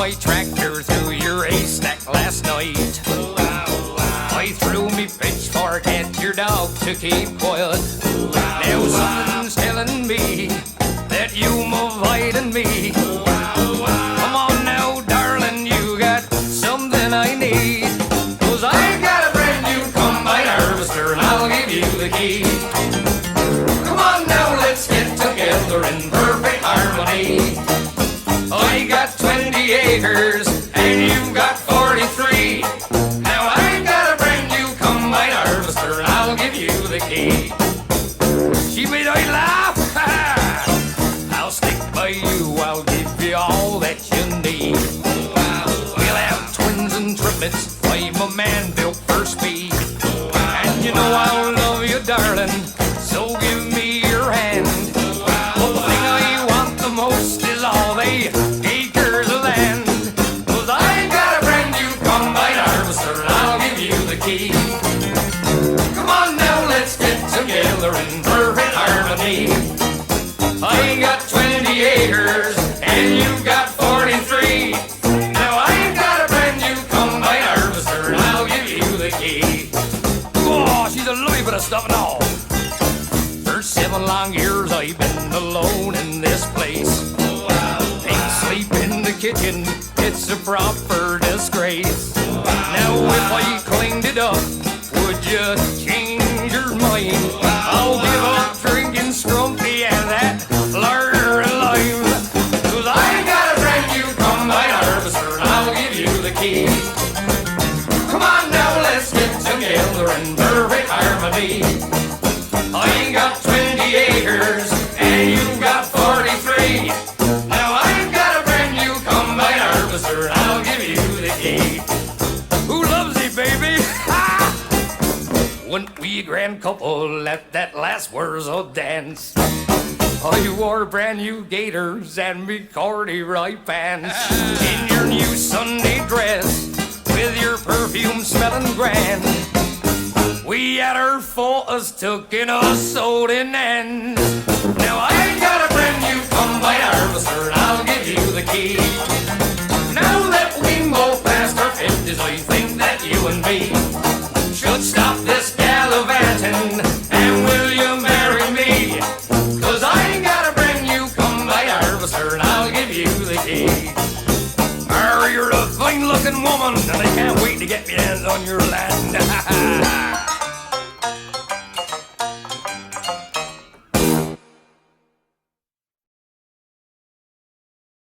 my tractor through your haystack last night. I threw me pitchfork at your dog to keep quiet. Now something's telling me that you're avoiding me. Come on now, darling, you got something I need. 'Cause I got a brand new combine harvester and I'll give you the key. Come on now, let's get together in perfect harmony. I got 20 acres and you've got 43. Now I got a brand new combine harvester and I'll give you the key. She made I laugh. I'll stick by you, I'll give you all that you need. We'll have twins and triplets, I'm a man built for speed. And you know I'll love you, darling, so give me your hand. One thing I want the most is all the acres of land. 'Cause I got a brand new combine harvester and I'll give you the key. Come on now, let's get together in perfect harmony. I got 20 acres and you've got 43. Now I got a brand new combine harvester and I'll give you the key. Oh, she's a lovely bit of stuff and all. For 7 long years I've been alone in this place. Ain't sleep in the kitchen, it's a proper disgrace. Now if I cleaned it up, would you change your mind? I'll give up drinking Scrumpy and that larder and lime. 'Cause I got a brand new combine harvester and I'll give you the key. Come on now, let's get together in perfect harmony. I got 20 acres and you've got 43. Now I've got a brand new combine harvester and I'll give you the key. Who loves you, baby? When we a grand couple at that last Wurzel dance, I wore brand new gaiters and me corduroy pants. In your new Sunday dress with your perfume smelling grand, we had our photos took in a sold in end. Now I got a brand new combine harvester and I'll give you the key. Now that we both past our 50s, I think that you and me should stop this